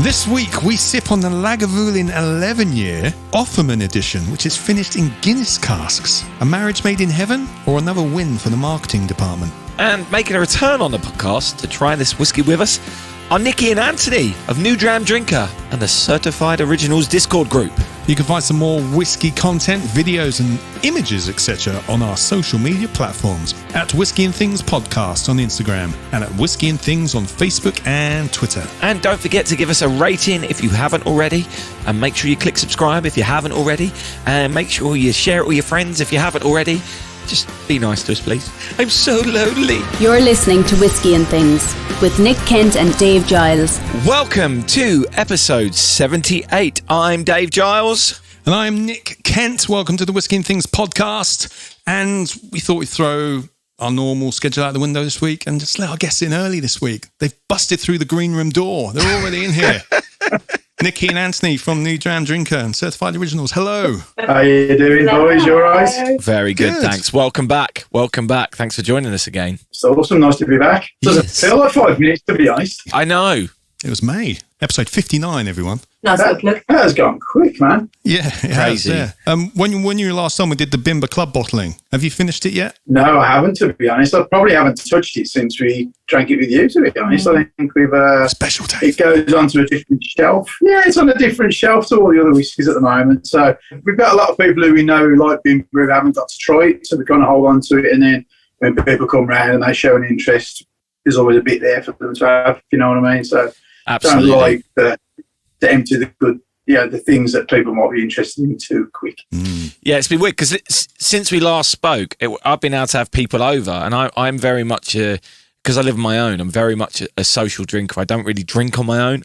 This week we sip on the Lagavulin 11-year Offerman edition, which is finished in Guinness Casks. A marriage made in heaven or another win for the marketing department? And making a return on the podcast to try this whiskey with us are Nicky and Anthony of New Dram Drinker and the Certified Originals Discord group. You can find some more whiskey content, videos and images, etc. on our social media platforms at Whiskey and Things Podcast on Instagram and at Whiskey and Things on Facebook and Twitter. And don't forget to give us a rating if you haven't already, and make sure you click subscribe if you haven't already, and make sure you share it with your friends if you haven't already. Just be nice to us, please. I'm so lonely. You're listening to Whiskey and Things with Nick Kent and Dave Giles. Welcome to episode 78. I'm Dave Giles. And I'm Nick Kent. Welcome to the Whiskey and Things podcast. And we thought we'd throw our normal schedule out the window this week and just let our guests in early this week. They've busted through the green room door. They're already in here. Nicky and Anthony from New Dram Drinker and Certified Originals. Hello. How you doing, boys? You all right? Very good, thanks. Welcome back. Welcome back. Thanks for joining us again. It's awesome. Nice to be back. Doesn't feel like 5 minutes, to be honest. I know. It was May. Episode 59, everyone. Nice that has gone quick, man. Yeah, it crazy. Has, yeah. When you were last on, we did the Bimber Club bottling. Have you finished it yet? No, I haven't, to be honest. I probably haven't touched it since we drank it with you, to be honest. I think we've... Special day. It goes onto a different shelf. Yeah, it's on a different shelf to all the other whiskies at the moment. So we've got a lot of people who we know who like Bimber who haven't got to try it, so we kind of hold on to it. And then when people come round and they show an interest, there's always a bit there for them to have, if you know what I mean? So absolutely. Don't like to empty the good, the things that people might be interested in too quick. Yeah, it's been weird because since we last spoke, I've been able to have people over, and I'm very much because I live on my own. I'm very much a social drinker. I don't really drink on my own.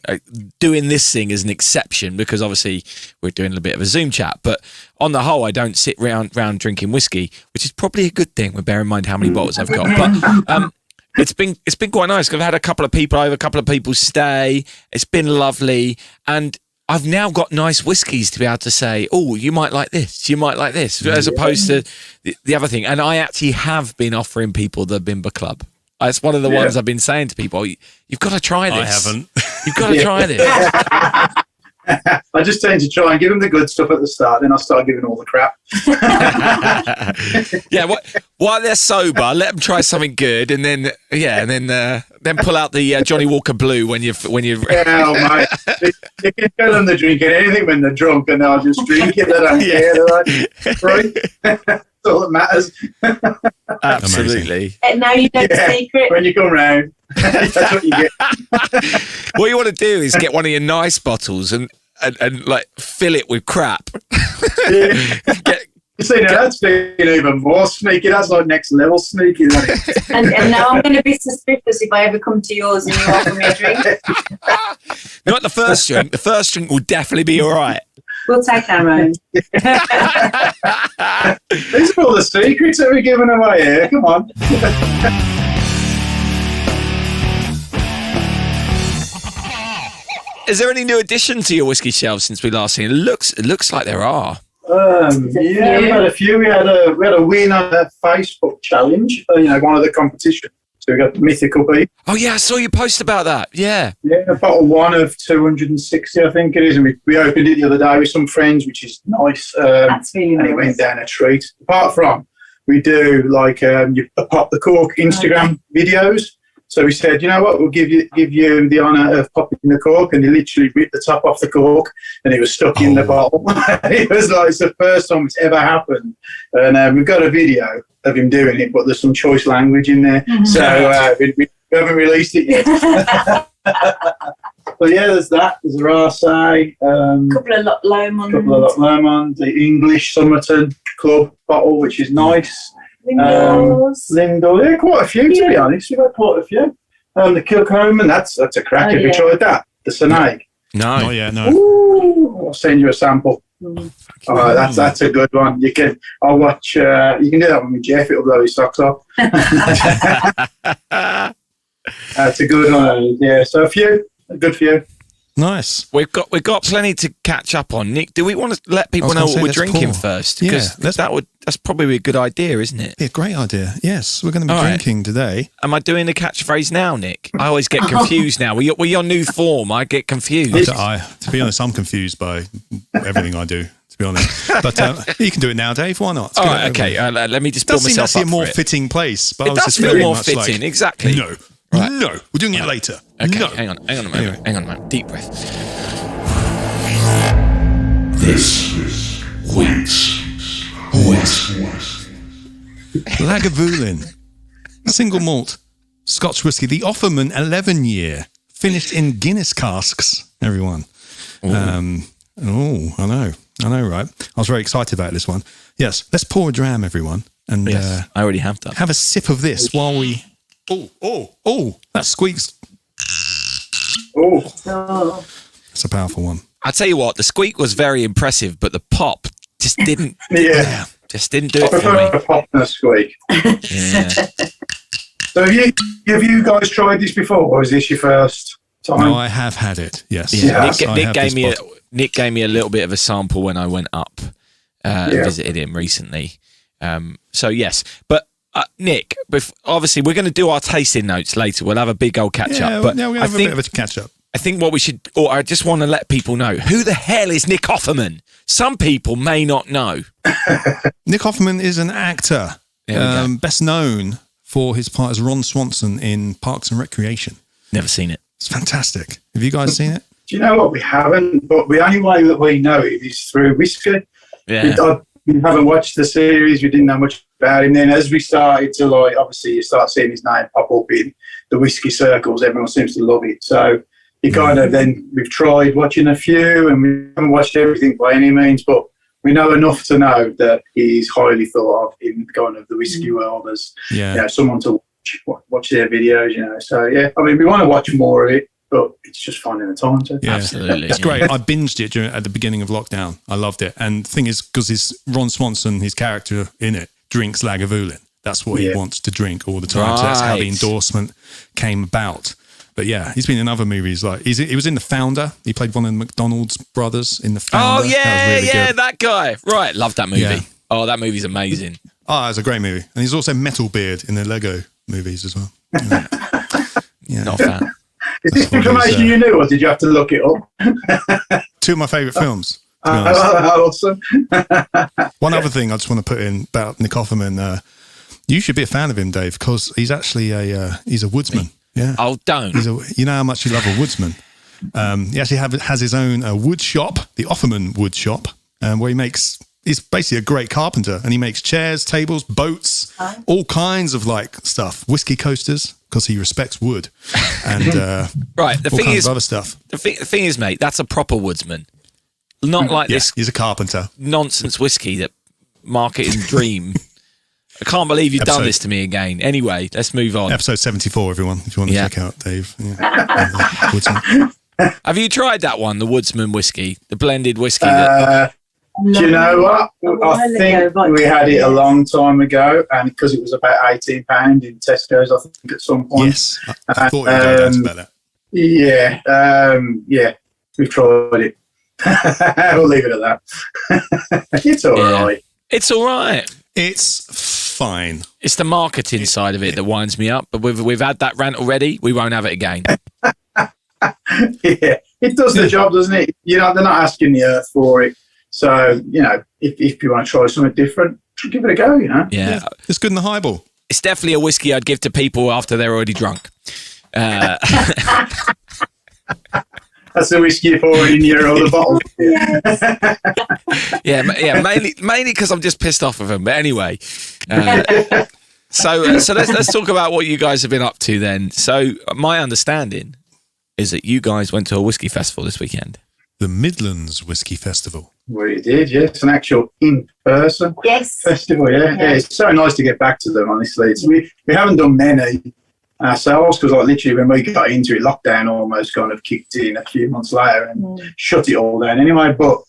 Doing this thing is an exception because obviously we're doing a bit of a Zoom chat, but on the whole, I don't sit round drinking whiskey, which is probably a good thing. When bear in mind how many bottles I've got, but. It's been quite nice. I've had a couple of people over, a couple of people stay. It's been lovely, and I've now got nice whiskies to be able to say, "Oh, you might like this. You might like this," as opposed to the other thing. And I actually have been offering people the Bimber Club. It's one of the ones I've been saying to people, "You've got to try this. I haven't. You've got to try this." I just tend to try and give them the good stuff at the start, then I start giving all the crap. Yeah, while they're sober, let them try something good, and then pull out the Johnny Walker Blue when you. Yeah, mate. You can tell them they're drinking anything when they're drunk, and they'll just drink it. They don't care. They're like, right? That's all that matters. Absolutely. And now you know the secret. When you come round, that's what you get. What you want to do is get one of your nice bottles and like fill it with crap. See, now that's being even more sneaky. That's like next level sneaky. And now I'm going to be suspicious if I ever come to yours and you offer me a drink. Not the first drink. The first drink will definitely be all right. We'll take our own. These are all the secrets that we're giving away here. Come on. Is there any new addition to your whiskey shelf since we last seen? It looks like there are. We had a few. We had a win on a Facebook challenge. One of the competitions. So we got the Mythical Beef. Oh yeah, I saw you post about that. Yeah. Yeah, bottle one of 260, I think it is, and we opened it the other day with some friends, which is nice. That's really nice. And it went down a treat. Apart from, we do like you pop the cork Instagram videos. So we said, you know what, we'll give you the honour of popping the cork, and he literally ripped the top off the cork, and it was stuck in the bottle. It was like it's the first time it's ever happened, and we've got a video of him doing it, but there's some choice language in there, so we haven't released it yet. But yeah, there's that. There's a Rasay, couple of Lomond, the English Somerton Club bottle, which is nice. Lindor, yeah, quite a few to be honest. We've had quite a few. The Kilcoman, that's a crack. Have you tried that? The Snake? No. Oh yeah, no. Ooh, I'll send you a sample. That's a good one. I'll watch. You can do that one with Jeff. It'll blow his socks off. That's a good one. Yeah, so a good few. Nice. We've got plenty to catch up on. Nick, do we want to let people know what we're drinking first? Because that's probably a good idea, isn't it? Yeah, great idea. Yes, we're going to be drinking today. Am I doing the catchphrase now, Nick? I always get confused now. We're your new form. I get confused. To be honest, I'm confused by everything I do. To be honest, but you can do it now, Dave. Why not? All right, okay. Let me just build myself up. It does seem a more fitting place, but it does feel more fitting. Exactly. No. Right. No, we're doing it later. Okay, no. hang on a moment. Anyway. Hang on a moment. Deep breath. This is Wheats West. Lagavulin, single malt Scotch whisky, the Offerman 11-year, finished in Guinness casks. Everyone. I know, right? I was very excited about this one. Yes, let's pour a dram, everyone, and I already have done. Have a sip of this while we. Oh! That squeaks. Oh, It's a powerful one. I tell you what, the squeak was very impressive, but the pop just didn't. Just didn't do it for me. A pop and a squeak. Yeah. So have you guys tried this before, or is this your first time? No, I have had it. Yes. Yeah. Nick gave me a little bit of a sample when I went up and visited him recently. So yes, but. Nick, obviously we're going to do our tasting notes later. We'll have a big old catch up. But we're going to have a bit of a catch up. I think what we should, or I just want to let people know, who the hell is Nick Offerman? Some people may not know. Nick Offerman is an actor, best known for his part as Ron Swanson in Parks and Recreation. Never seen it. It's fantastic. Have you guys seen it? Do you know what? We haven't, but the only way that we know it is through whiskey. Yeah. We haven't watched the series. We didn't know much about him. Then as we started to obviously you start seeing his name pop up in the whiskey circles. Everyone seems to love it. So you kind of we've tried watching a few, and we haven't watched everything by any means, but we know enough to know that he's highly thought of in kind of the whiskey world as someone to watch their videos. So I mean, we want to watch more of it. But it's just finding the time to. Yeah, absolutely. It's great. I binged it at the beginning of lockdown. I loved it. And the thing is, because Ron Swanson, his character in it, drinks Lagavulin. That's what he wants to drink all the time. Right. So that's how the endorsement came about. But yeah, he's been in other movies. Like he was in The Founder. He played one of the McDonald's brothers in The Founder. Oh, yeah, that was really good. That guy. Right, love that movie. Yeah. Oh, that movie's amazing. Oh, it's a great movie. And he's also Metalbeard in the Lego movies as well. Yeah. Not a fan. Is this information you knew, or did you have to look it up? Two of my favourite films. Awesome. One other thing I just want to put in about Nick Offerman. You should be a fan of him, Dave, because he's actually he's a woodsman. Yeah. Oh, don't. You know how much you love a woodsman. He actually has his own wood shop, the Offerman Wood Shop, where he's basically a great carpenter, and he makes chairs, tables, boats, all kinds of stuff, whiskey coasters, because he respects wood, and right. The all thing kinds is, of other stuff. The thing is, mate, that's a proper woodsman, not like this. He's a carpenter. Nonsense whiskey that marketing dream. I can't believe you've done this to me again. Anyway, let's move on. Episode 74, everyone, if you want to check out Dave. Yeah. Woodsman. Have you tried that one, the Woodsman whiskey, the blended whiskey? Do you know what? I think we had it a long time ago, and because it was about £18 in Tesco's, I think at some point. Yes, I thought you were going to about that. Yeah, we've tried it. We'll leave it at that. It's all right. It's all right. It's fine. It's the marketing side of it that winds me up, but we've had that rant already. We won't have it again. Yeah, it does the job, doesn't it? They're not asking the earth for it. So, if you want to try something different, give it a go, Yeah. It's good in the highball. It's definitely a whiskey I'd give to people after they're already drunk. That's the whiskey you're pouring in your other bottle. yeah, mainly because I'm just pissed off of them. But anyway, so let's talk about what you guys have been up to then. So my understanding is that you guys went to a whiskey festival this weekend. The Midlands Whiskey Festival. We did, yes. An actual in-person festival, yeah. It's so nice to get back to them, honestly. We haven't done many ourselves because literally when we got into it, lockdown almost kind of kicked in a few months later and shut it all down anyway. But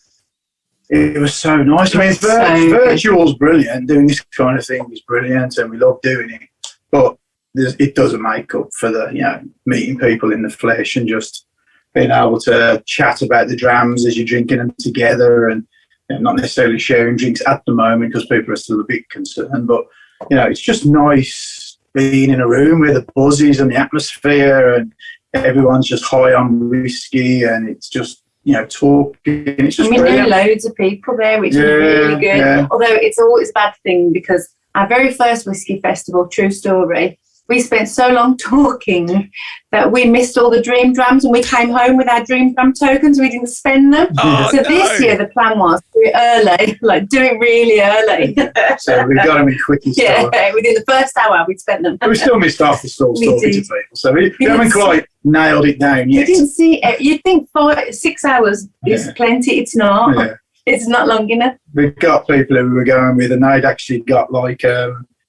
it was so nice. I mean, virtual's brilliant. Doing this kind of thing is brilliant and we love doing it. But it doesn't make up for the, meeting people in the flesh and just being able to chat about the drams as you're drinking them together, and not necessarily sharing drinks at the moment because people are still a bit concerned. But it's just nice being in a room where the buzz is and the atmosphere, and everyone's just high on whiskey, and it's just talking. It's just we know loads of people there, which is really good. Yeah. Although it's always a bad thing because our very first whiskey festival, true story, we spent so long talking that we missed all the dream drams, and we came home with our dream dram tokens. We didn't spend them. This year the plan was do it early, like do it really early. So we got them in quickie style. Yeah, within the first hour we'd spent them. But we still missed half the stalls We talking did. to people. So we haven't quite nailed it down You yet. didn't see it. You'd think 6 hours is plenty. It's not. Yeah. It's not long enough. We've got people who we were going with, and they'd actually got like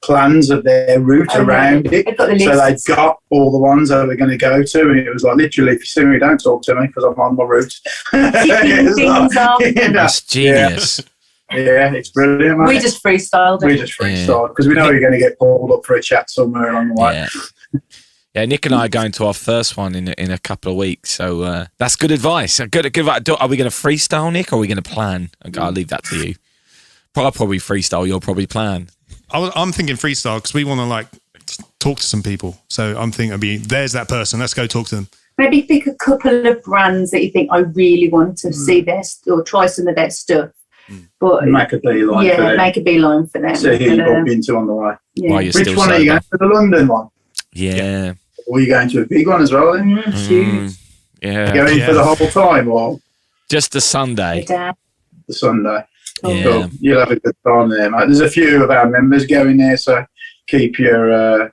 plans of their route around it. They've got the So lists. they'd got all the ones that we're going to go to, and it was like, literally, if you see me, don't talk to me because I'm on my route. Ticking things off. That's genius. Yeah, it's brilliant, mate. We just freestyled We it. just freestyled because we know we're going to get pulled up for a chat somewhere along the way. Yeah, Nick and I are going to our first one in a couple of weeks, so that's good advice. Good advice. Are we going to freestyle, Nick, or are we going to plan? I'll leave that to you. I'll probably freestyle. You'll probably plan. I'm thinking freestyle because we want to talk to some people. So I'm thinking, there's that person. Let's go talk to them. Maybe pick a couple of brands that you think I really want to see their or try some of their stuff. But Make a beeline for them. make a beeline for them. See who you bump into on the way. While you're Which still one are you going to? The London one? Yeah. Or are you going to a big one as well then? Huge. Yeah. Going for the whole time or Just the Sunday. Dad. the Sunday? Yeah. Cool. You'll have a good time there, mate. There's a few of our members going there, so keep your eye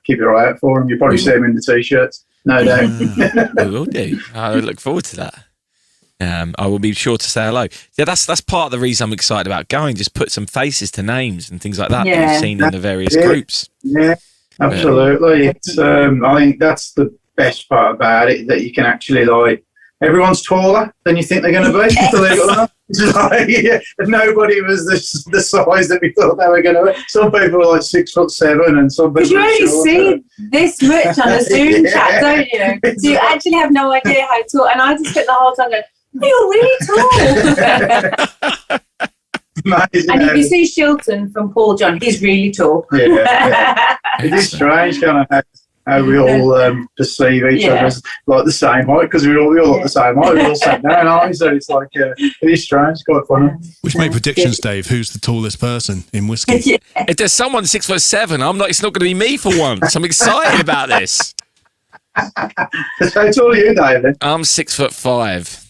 out for them. You'll probably see them in the t-shirts, no doubt. We will do. I look forward to that. I will be sure to say hello. Yeah, that's part of the reason I'm excited about going. Just put some faces to names and things like that that you've seen in the various groups. Yeah, absolutely. It's I think that's the best part about it, that you can actually everyone's taller than you think they're going to be. Believe it or not. Nobody was the size that we thought they were going to be. Some people were like 6'7", and some people. Because you only see this much on the Zoom chat, don't you? So you actually have no idea how tall. And I just spent the whole time going, "You're really tall." Amazing. And if you see Shilton from Paul John, he's really tall. Yeah. It is strange, kind of how we all perceive each other as like the same height, because we all look the same height. We all sat down, aren't we? So it's like it is strange. It's quite funny. We've made predictions, Dave. Who's the tallest person in whiskey? If there's someone 6'7", I'm not. It's not going to be me for once. I'm excited about this. How tall are you, David? I'm 6'5".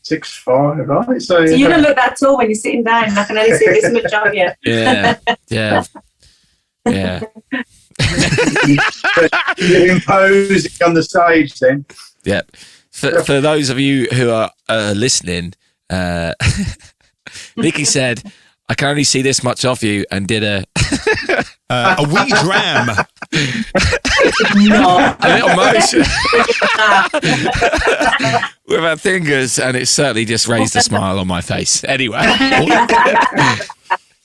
6'5", right? So you don't look that tall when you're sitting down, and I can only see this much of you. Yeah. You impose it on the stage then. Yeah. For those of you who are listening, Nicky said, "I can only see this much of you," and did a wee dram. No. a little motion with our fingers, and it certainly just raised a smile on my face. Anyway,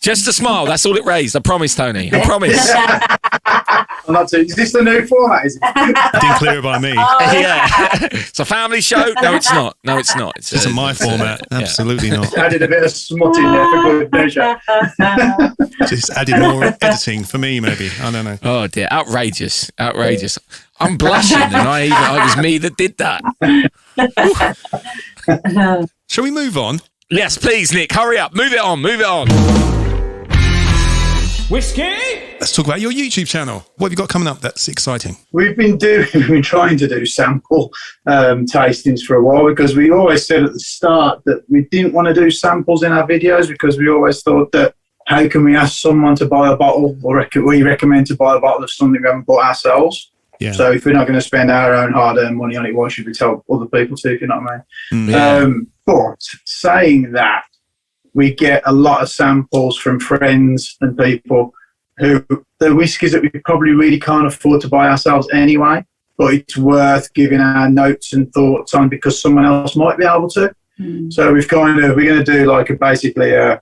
just a smile. That's all it raised. I promise, Tony. I promise. I'm not too, is this the new format? Is it? Didn't clear it by me. Yeah. It's a family show. No, it's not. It's This isn't my format. Absolutely not. Added a bit of smut in there for good measure. Just added more editing for me, maybe. I don't know. Oh dear, outrageous. I'm blushing, and it was me that did that. Shall we move on? Yes, please, Nick. Hurry up. Move it on. Whiskey? Let's talk about your YouTube channel. What have you got coming up that's exciting? We've been trying to do sample tastings for a while, because we always said at the start that we didn't want to do samples in our videos, because we always thought that how can we ask someone to buy a bottle, or we recommend to buy a bottle of something we haven't bought ourselves? Yeah. So if we're not going to spend our own hard-earned money on it, why should we tell other people to, if you know what I mean? But saying that, we get a lot of samples from friends and people who the whiskies that we probably really can't afford to buy ourselves anyway, but it's worth giving our notes and thoughts on because someone else might be able to. So we're going to do basically a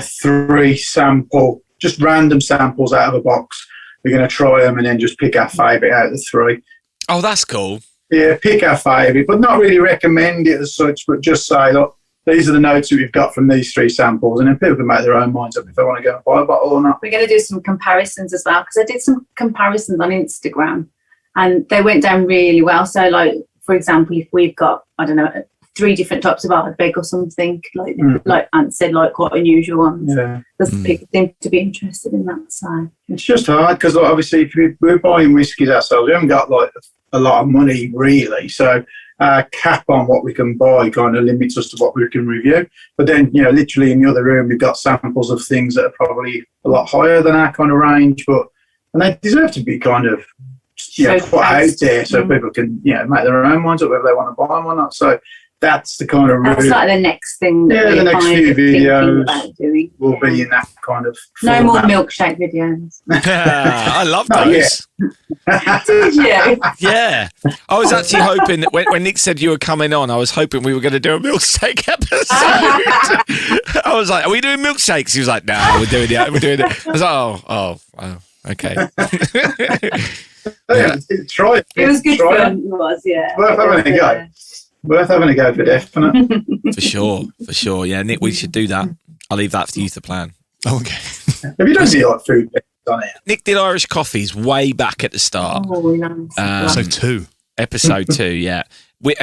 3 sample, just random samples out of a box. We're going to try them and then just pick our favourite out of the 3. Oh, that's cool. pick our favourite, but not really recommend it as such, but just say, look, these are the notes that we've got from these 3 samples, and then people can make their own minds up if they want to go and buy a bottle or not. We're going to do some comparisons as well, because I did some comparisons on Instagram, and they went down really well. So, like, for example, if we've got, I don't know, 3 different types of Ardbeg or something, like Ant said, like quite unusual ones. Yeah. Because people seem to be interested in that side. It's just hard because, like, obviously, if we're buying whiskies ourselves, we haven't got like a lot of money really, so our cap on what we can buy kind of limits us to what we can review. But then, you know, literally in the other room, we've got samples of things that are probably a lot higher than our kind of range, and they deserve to be kind of, you know, put out there so people can, you know, make their own minds up whether they want to buy them or not. So that's the kind of That's like the next thing that the next few videos about doing. will be in that kind of no more format. milkshake videos. I love those. Did you? Yeah. I was actually hoping that when Nick said you were coming on, I was hoping we were going to do a milkshake episode. I was like, are we doing milkshakes? He was like, no, we're doing it. I was like, oh, okay. Try it. It was good Try fun. it. It was, yeah. Worth having a go. Worth having a go for definite. For sure. Yeah, Nick, we should do that. I'll leave that for you to plan. Okay. Have you done any like food on it? Nick did Irish coffees way back at the start. Oh, nice. So 2. Episode 2, yeah. We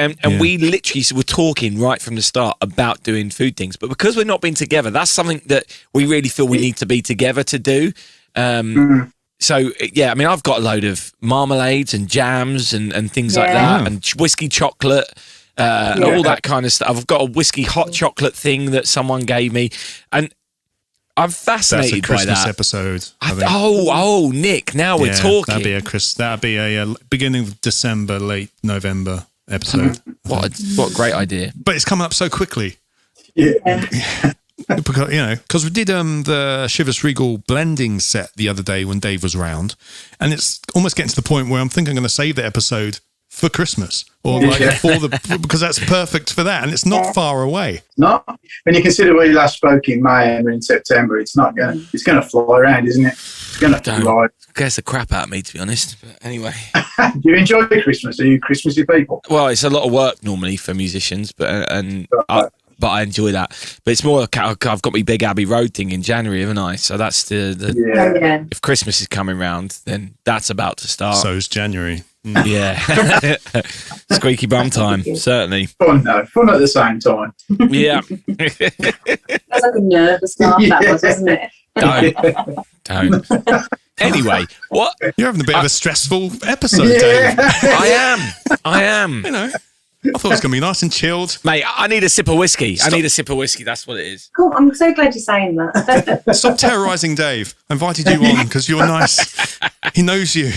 literally were talking right from the start about doing food things, but because we've not been together, that's something that we really feel we need to be together to do. So, yeah, I mean, I've got a load of marmalades and jams and things like that, and whiskey chocolate, all that kind of stuff. I've got a whiskey hot chocolate thing that someone gave me, and I'm fascinated That's a Christmas by that. episode. I think. Oh, Nick, now we're talking. That'd be a beginning of December, late November episode. What a great idea. But it's coming up so quickly. Yeah. Because we did the Chivas Regal blending set the other day when Dave was round, and it's almost getting to the point where I'm thinking I'm going to save the episode for Christmas or because that's perfect for that, and it's not far away. Not when you consider we last spoke in May and we're in September. It's going to fly around, isn't it? It's going to fly. Scares the crap out of me, to be honest. But anyway, do you enjoy Christmas? Are you Christmassy people? Well, it's a lot of work normally for musicians, but I enjoy that. But it's more like I've got my big Abbey Road thing in January, haven't I? So that's the if Christmas is coming round, then that's about to start. So's January. Yeah. Squeaky bum time, certainly. Fun though. Fun at the same time. Yeah. That's like a nervous laugh, that was, wasn't it? Don't. Anyway, what? You're having a bit of a stressful episode, Dave. I am. You know, I thought it was going to be nice and chilled. Mate, I need a sip of whiskey. That's what it is. Cool. I'm so glad you're saying that. Stop terrorising Dave. I invited you on because you're nice. He knows you.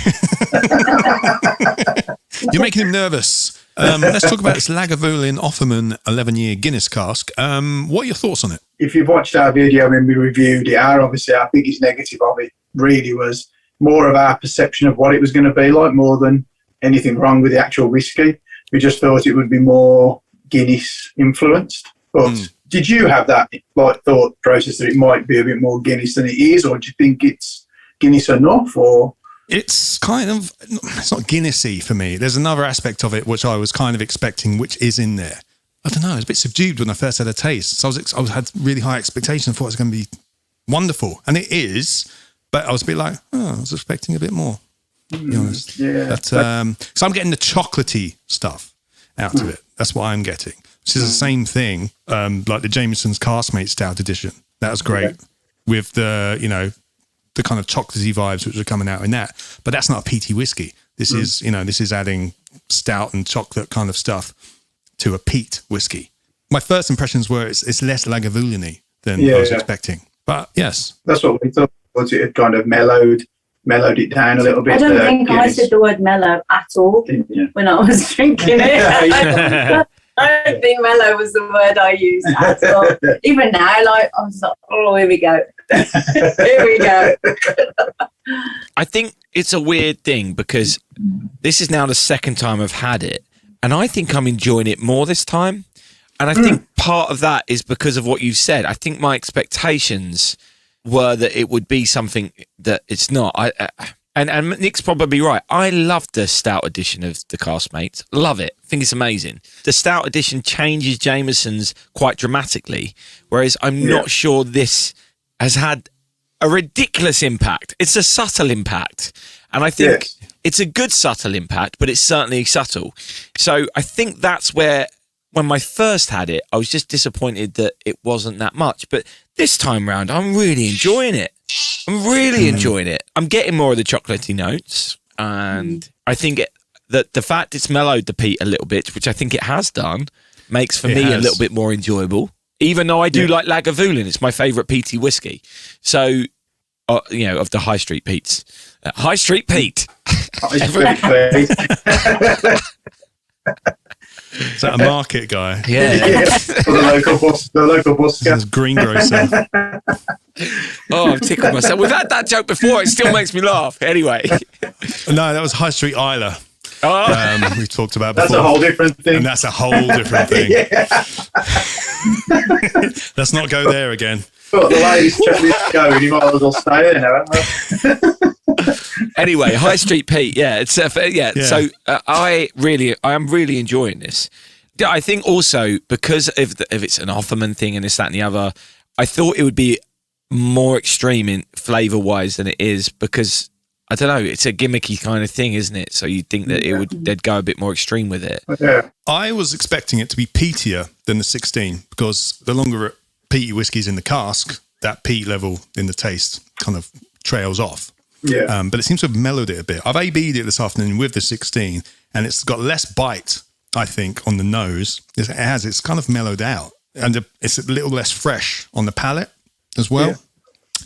You're making him nervous. Let's talk about this Lagavulin Offerman 11-year Guinness Cask. What are your thoughts on it? If you've watched our video when we reviewed it, our biggest negative of it really was more of our perception of what it was going to be like, more than anything wrong with the actual whiskey. We just thought it would be more Guinness influenced. But did you have that thought process that it might be a bit more Guinness than it is, or do you think it's Guinness enough? Or it's kind of, it's not Guinnessy for me. There's another aspect of it which I was kind of expecting, which is in there. I don't know. I was a bit subdued when I first had a taste. So I had really high expectations. I thought it was going to be wonderful, and it is. But I was a bit like, I was expecting a bit more. To be honest. Yeah. But, so I'm getting the chocolatey stuff out of it. That's what I'm getting. Which is the same thing, like the Jameson's Caskmate Stout Edition. That was great with the kind of chocolatey vibes which are coming out in that. But that's not a peaty whiskey. This is adding stout and chocolate kind of stuff to a peat whiskey. My first impressions were it's less Lagavulin-y than I was expecting. But yes. That's what we thought. Was it had kind of mellowed it down a little bit? I don't think I said the word mellow at all when I was drinking it. I don't think mellow was the word I used at all. Even now, I was like, oh, here we go. Here we go. I think it's a weird thing because this is now the second time I've had it, and I think I'm enjoying it more this time. And I think part of that is because of what you said. I think my expectations were that it would be something that it's not. And Nick's probably right. I love the stout edition of the Caskmates. Love it. Think it's amazing. The stout edition changes Jameson's quite dramatically, whereas I'm not sure this has had a ridiculous impact. It's a subtle impact. And I think it's a good subtle impact, but it's certainly subtle. So I think that's where, when I first had it, I was just disappointed that it wasn't that much. But this time round, I'm really enjoying it. I'm really enjoying it. I'm getting more of the chocolatey notes, and I think that the fact it's mellowed the peat a little bit, which I think it has done, makes for me a little bit more enjoyable. Even though I do like Lagavulin, it's my favourite peaty whiskey. So, of the High Street Peats. High Street Pete. Is that a market guy? Yeah. The local bus. This is greengrocer. Oh, I've tickled myself. We've had that joke before. It still makes me laugh. Anyway. No, that was High Street Islay. Oh. We talked about before. That's a whole different thing. And that's a whole different thing. Let's not go there again. But the ladies check this going, you might as well stay there now, haven't you? Anyway, High Street Pete, So I am really enjoying this. I think also because if it's an Offerman thing and this, that, and the other, I thought it would be more extreme in flavour wise than it is, because I don't know, it's a gimmicky kind of thing, isn't it? So you'd think that they'd go a bit more extreme with it. Yeah. I was expecting it to be peatier than the 16, because the longer peaty whiskey's in the cask, that peat level in the taste kind of trails off. Yeah. But it seems to have mellowed it a bit. I've AB'd it this afternoon with the 16, and it's got less bite, I think, on the nose. It's kind of mellowed out, and it's a little less fresh on the palate as well. Yeah.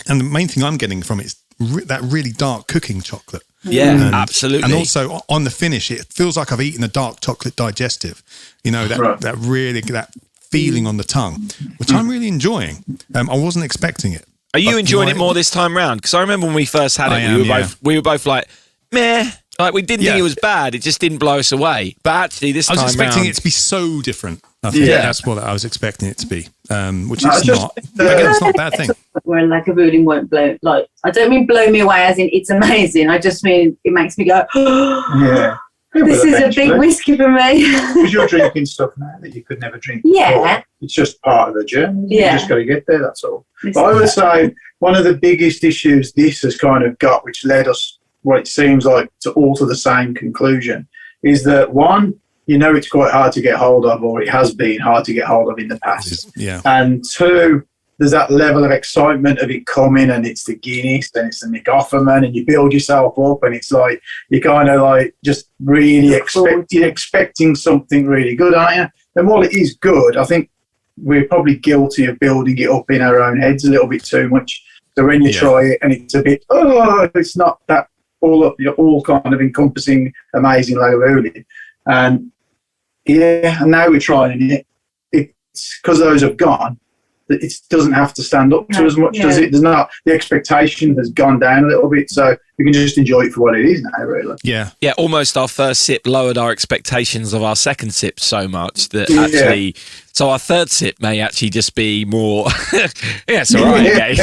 And the main thing I'm getting from it is that really dark cooking chocolate. Yeah, absolutely. And also on the finish, it feels like I've eaten a dark chocolate digestive. That feeling on the tongue, which I'm really enjoying. I wasn't expecting it. Are you enjoying it more this time round? Because I remember when we first had it, we were both like, meh. Like, we didn't think it was bad. It just didn't blow us away. But actually, this time I was expecting round, it to be so different. I think that's what I was expecting it to be, which it's not. Again, it's not a bad thing. Where Lagavulin won't blow, like, I don't mean blow me away as in it's amazing. I just mean it makes me go, yeah. This is a big whiskey for me. Because you're drinking stuff now that you could never drink before. Yeah. It's just part of the journey. Yeah. You just got to get there, that's all. But I would say one of the biggest issues this has kind of got, which led us, what it seems like, to alter the same conclusion, is that one, it's quite hard to get hold of, or it has been hard to get hold of in the past. Yeah. And two, there's that level of excitement of it coming, and it's the Guinness, and it's the Nick Offerman, and you build yourself up, and it's like you kind of like just really expecting something really good, aren't you? And while it is good, I think we're probably guilty of building it up in our own heads a little bit too much. So when you try it and it's a bit, it's not that all kind of encompassing amazing Lagavulin. And and now we're trying it. It's because those have gone. It doesn't have to stand up to as much, does it? There's not, the expectation has gone down a little bit, so we can just enjoy it for what it is now, really. Yeah, almost our first sip lowered our expectations of our second sip so much that actually, so our third sip may actually just be more, it's all right, okay.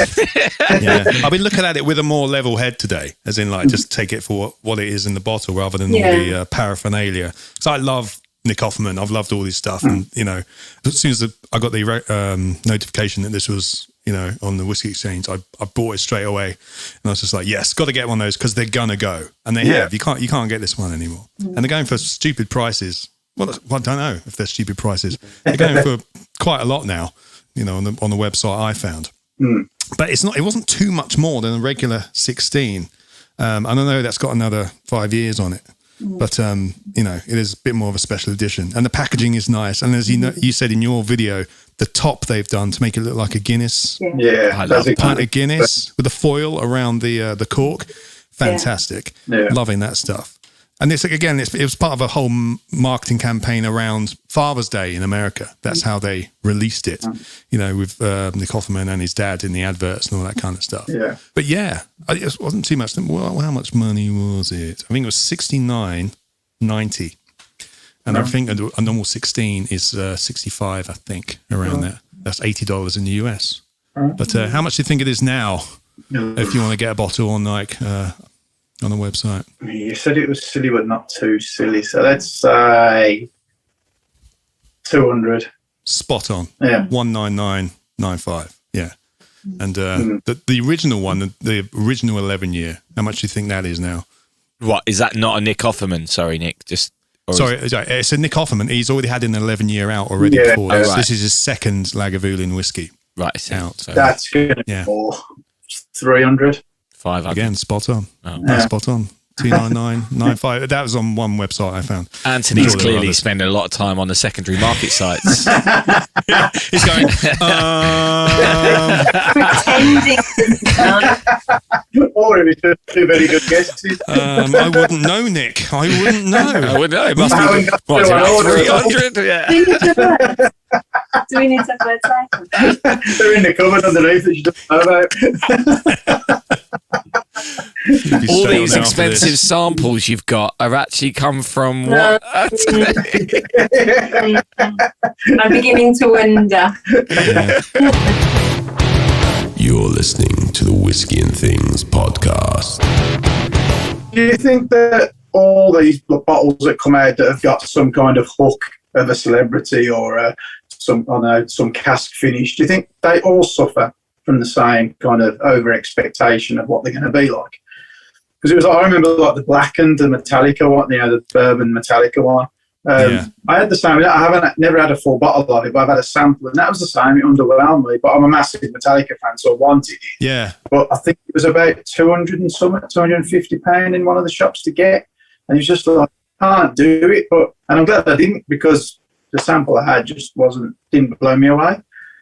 I've been looking at it with a more level head today, as in like just take it for what it is in the bottle rather than all the paraphernalia. So I love Nick Offerman. I've loved all his stuff, and as soon as I got the notification that this was on the Whisky Exchange, I bought it straight away, and I was just like, yes, got to get one of those because they're gonna go, and they have. You can't get this one anymore, and they're going for stupid prices. Well, I don't know if they're stupid prices. They're going for quite a lot now, on the website I found. But it wasn't too much more than a regular 16. I don't know, that's got another 5 years on it. But, it is a bit more of a special edition. And the packaging is nice. And as you said in your video, the top they've done to make it look like a Guinness. Yeah. I love a pint of Guinness with the foil around the cork. Fantastic. Yeah. Loving that stuff. And this, again, it was part of a whole marketing campaign around Father's Day in America. That's how they released it, with Nick Offerman and his dad in the adverts and all that kind of stuff. Yeah. But it wasn't too much. Well, how much money was it? I think it was $69.90. And I think a normal 16 is 65, I think, around there. That's $80 in the US. But how much do you think it is now if you want to get a bottle on like on the website? You said it was silly, but not too silly. So let's say 200. Spot on. Yeah. 199.95. Yeah. And the original one, the original 11 year, how much do you think that is now? What, is that not a Nick Offerman? Sorry, Nick. Sorry, it's a Nick Offerman. He's already had an 11 year out already before this. Right. This is his second Lagavulin whiskey out. So. That's good. Yeah. 300. 500. Again, spot on. Spot on. 299.95. That was on one website I found. Anthony's clearly spending a lot of time on the secondary market sites. He's going, or if it's two very good guesses. I wouldn't know, Nick. I wouldn't know. I wouldn't know. It must be 300. Yeah. Do we need to have words like? They're in the cupboard underneath that you don't know about. All these expensive samples you've got are actually come from what? I'm beginning to wonder. You're listening to the Whiskey and Things podcast. Do you think that all these bottles that come out that have got some kind of hook of a celebrity or some cask finish, do you think they all suffer from the same kind of over expectation of what they're going to be like? Because it was, I remember like the blackened, the Metallica one, the bourbon Metallica one. I had the same. I never had a full bottle of it, but I've had a sample, and that was the same. It underwhelmed me, but I'm a massive Metallica fan, so I wanted it. Yeah. But I think it was about £250 in one of the shops to get, and it was just like, I can't do it. And I'm glad I didn't, because the sample I had just didn't blow me away.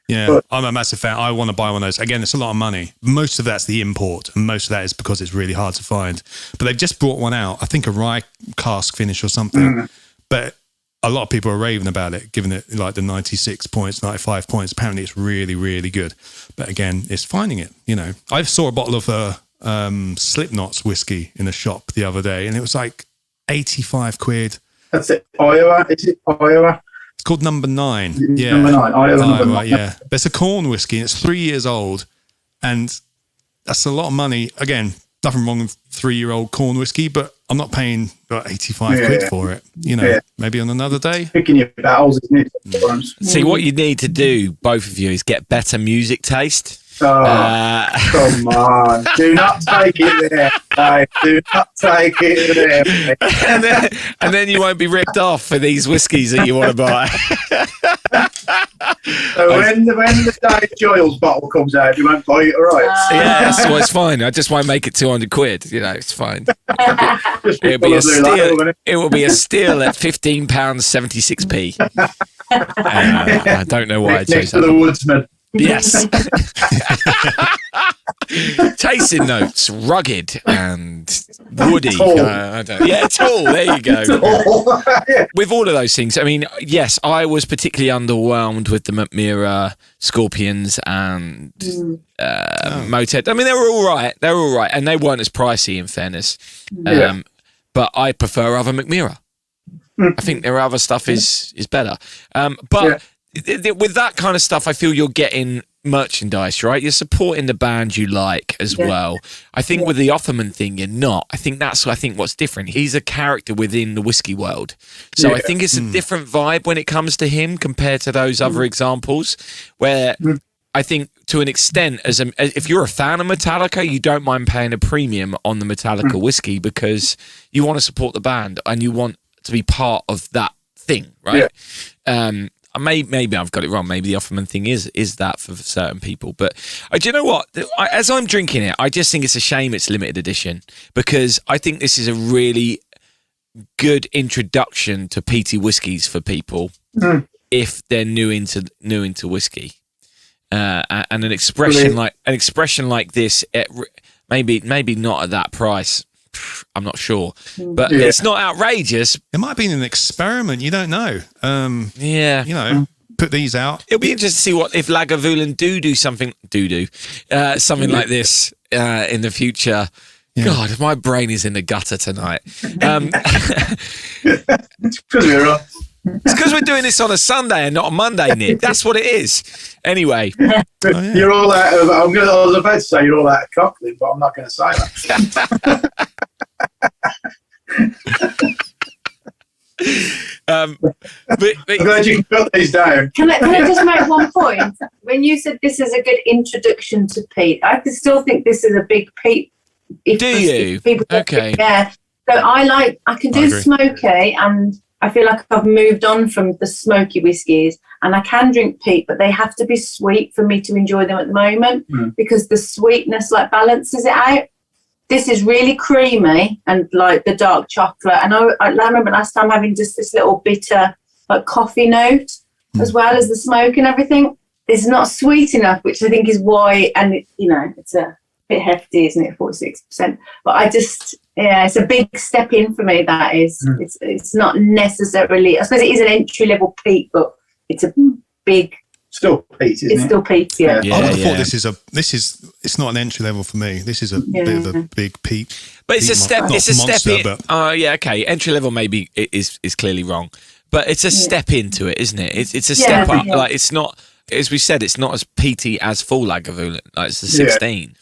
Yeah, but I'm a massive fan. I want to buy one of those. Again, it's a lot of money. Most of that's the import, and most of that is because it's really hard to find. But they've just brought one out, I think a rye cask finish or something. But a lot of people are raving about it, giving it like the 96 points, 95 points. Apparently it's really, really good. But again, it's finding it, I saw a bottle of Slipknot's whiskey in a shop the other day, and it was like 85 quid. That's it. Iowa? Is it Iowa? It's called Number 9. Yeah. Number 9. Iowa, right, yeah. But it's a corn whiskey, and it's 3 years old, and that's a lot of money. Again, nothing wrong with 3-year-old corn whiskey, but I'm not paying 85 quid for it. Maybe on another day. Picking your battles, isn't it? See, what you need to do, both of you, is get better music taste. Come on. Do not take it there. Mate. Do not take it there. and then you won't be ripped off for these whiskies that you want to buy. So when the Dave Giles bottle comes out, you won't buy it, all right? Yeah, so it's fine. I just won't make it 200 quid. It's fine. It will be a steal at £15.76p. I don't know why I chose next to the Woodsman. Yes. Tasting notes, rugged and woody. Tall. Tall. There you go. Yeah. With all of those things, I mean, yes, I was particularly underwhelmed with the McMira Scorpions and Motet. I mean, they were all right. And they weren't as pricey, in fairness. But I prefer other McMira. I think their other stuff is better. With that kind of stuff, I feel you're getting merchandise, right? You're supporting the band you like as well. I think with the Offerman thing, you're not. I think that's what's different. He's a character within the whiskey world. So I think it's a different vibe when it comes to him compared to those other examples where I think to an extent, if you're a fan of Metallica, you don't mind paying a premium on the Metallica whiskey because you want to support the band and you want to be part of that thing, right? Maybe I've got it wrong. Maybe the Offerman thing is that for certain people. But do you know what? As I'm drinking it, I just think it's a shame it's limited edition because I think this is a really good introduction to peaty whiskies for people if they're new into whiskey. And an expression like this, maybe not at that price. I'm not sure, but it's not outrageous. It might have been an experiment. You don't know. Put these out. It'll be interesting to see what if Lagavulin do something something like this in the future. Yeah. God, my brain is in the gutter tonight. It's because we're doing this on a Sunday and not a Monday, Nick. That's what it is. Anyway. You're all out of, I was about to say you're all out of cockling, but I'm not going to say that. But I'm glad you got these down. Can I just make one point? When you said this is a good introduction to peat, I still think this is a big peat. Do you? People Okay. Yeah. So I can do agree. smoky, and I feel like I've moved on from the smoky whiskies, and I can drink peat, but they have to be sweet for me to enjoy them at the moment because the sweetness like balances it out. This is really creamy and like the dark chocolate. And I remember last time having just this little bitter like coffee note as well as the smoke and everything. It's not sweet enough, which I think is why, and it's a bit hefty, isn't it? 46%. But it's a big step in for me. That is, it's not necessarily. I suppose it is an entry level peat, but it's a big. Still peat, isn't it? It's still peat, yeah. I would have thought it's not an entry level for me. This is a bit of a big peat. But it's a step. It's a step in. But Okay. Entry level maybe is clearly wrong, but it's a step into it, isn't it? It's a step up. Yeah. Like it's not, as we said, it's not as peaty as full Lagavulin. Like it's the 16.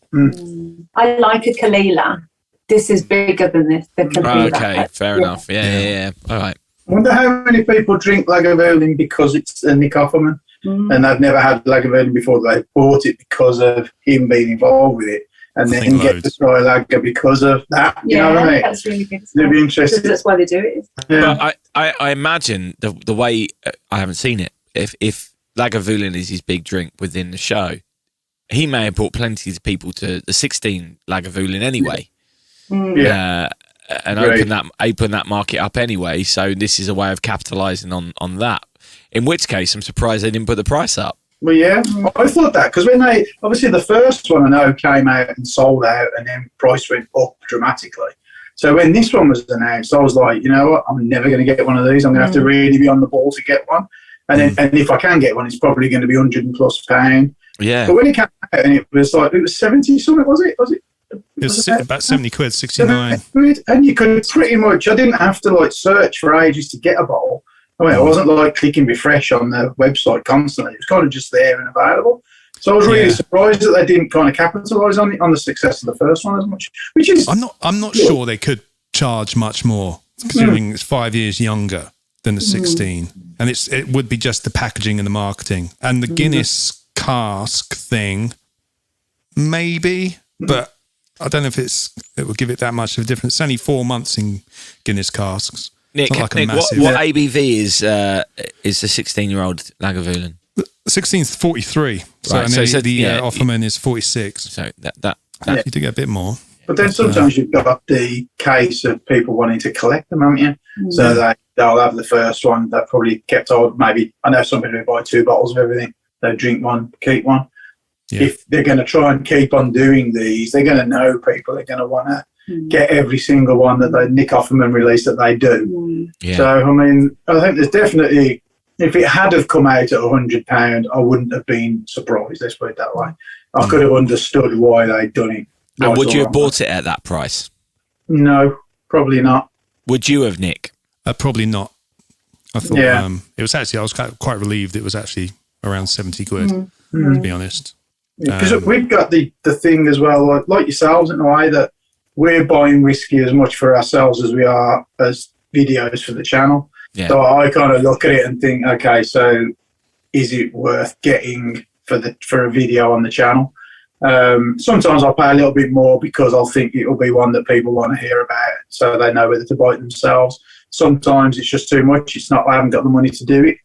I like a Kalila. This is bigger than this. The Kalila. Okay, fair enough. Yeah. All right. I wonder how many people drink Lagavulin because it's a Nick Offerman and they've never had Lagavulin before. They bought it because of him being involved with it, and then get to try lager because of that. You know what I mean? That's really good. It'd be interesting. That's why they do it. Yeah. But I imagine the way I haven't seen it. If Lagavulin is his big drink within the show, he may have brought plenty of people to the 16 Lagavulin anyway. And open that market up anyway. So this is a way of capitalising on that. In which case, I'm surprised they didn't put the price up. Well, yeah, I thought that because when obviously the first one I know came out and sold out, and then price went up dramatically. So when this one was announced, I was like, you know what, I'm never going to get one of these. I'm going to have to really be on the ball to get one. And then, and if I can get one, it's probably going to be £100+ Yeah. But when it came out and it was 70 something, was it? it was about 70 quid, 69. And you could pretty much, I didn't have to search for ages to get a bottle. I mean, I wasn't clicking refresh on the website constantly. It was kind of just there and available. So I was really surprised that they didn't kind of capitalise on the success of the first one as much. Which is, I'm not sure they could charge much more, considering it's 5 years younger than the 16, and it would be just the packaging and the marketing and the Guinness Cask thing, maybe, but I don't know if it would give it that much of a difference. It's only 4 months in Guinness Casks. Nick, what ABV is the 16-year-old Lagavulin? 16's 43, so, Right, so the Offerman is 46. So that You do get a bit more. but then sometimes you've got the case of people wanting to collect them, haven't you? So they'll have the first one. They've probably kept on. Maybe I know some people who buy 2 bottles of everything. They drink one, keep one. Yeah. If they're going to try and keep on doing these, they're going to know people. They're going to want to get every single one that Nick Offerman released that they do. Yeah. So, I mean, I think there's definitely, if it had have come out at £100, I wouldn't have been surprised, let's put it that way. I could have understood why they'd done it. And would you have bought it at that price? No, probably not. Would you have, Nick? Probably not. I thought it was actually, I was quite relieved it was actually around 70 quid, to be honest. Because we've got the thing as well, like yourselves in a way, that we're buying whiskey as much for ourselves as we are as videos for the channel. Yeah. So I kind of look at it and think, okay, so is it worth getting for a video on the channel? Sometimes I'll pay a little bit more because I'll think it'll be one that people want to hear about, so they know whether to buy it themselves. Sometimes it's just too much. It's not, I haven't got the money to do it.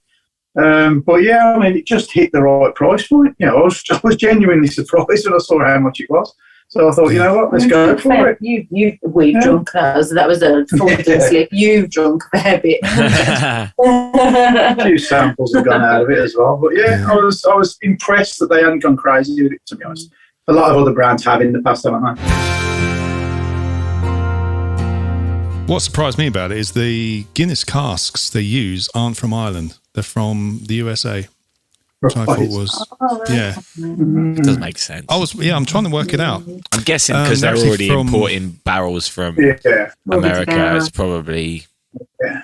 But yeah, I mean, it just hit the right price point. You know, I was genuinely surprised when I saw how much it was. So I thought, you know what, let's go for it. We've drunk those. That was a fraudulent slip. You've drunk a fair bit. A few samples have gone out of it as well. But yeah, I was impressed that they hadn't gone crazy with it, to be honest. A lot of other brands have in the past, haven't they? What surprised me about it is the Guinness casks they use aren't from Ireland. They're from the USA. Which I thought was, It does make sense. I'm trying to work it out. I'm guessing because they're already importing barrels from America. It's probably. Yeah.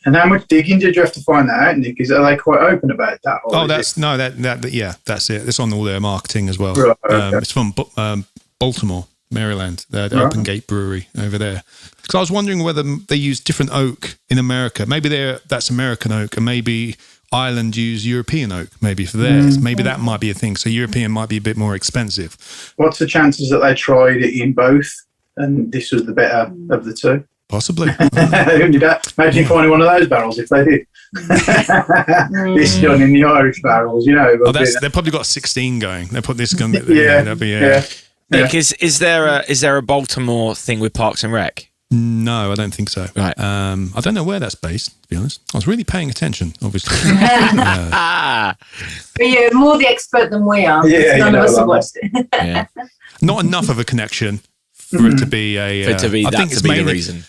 And how much digging did you have to find that out, Nick? Are they quite open about that? That's it. It's on all their marketing as well. Right, okay. It's from Baltimore. Maryland, the Open Gate Brewery over there. Because I was wondering whether they use different oak in America. Maybe that's American oak, and maybe Ireland use European oak, maybe for theirs. Maybe that might be a thing. So European might be a bit more expensive. What's the chances that they tried it in both and this was the better of the two? Possibly. Imagine finding one of those barrels if they did. This done in the Irish barrels, you know. Oh, they've probably got 16 going. They put this gun. Yeah. Nick, is there a Baltimore thing with Parks and Rec? No, I don't think so. Right. I don't know where that's based, to be honest. I was really paying attention, obviously. But you're more the expert than we are. Yeah, None of us have watched it. Yeah. Not enough of a connection for it to be a... For it to be the reason.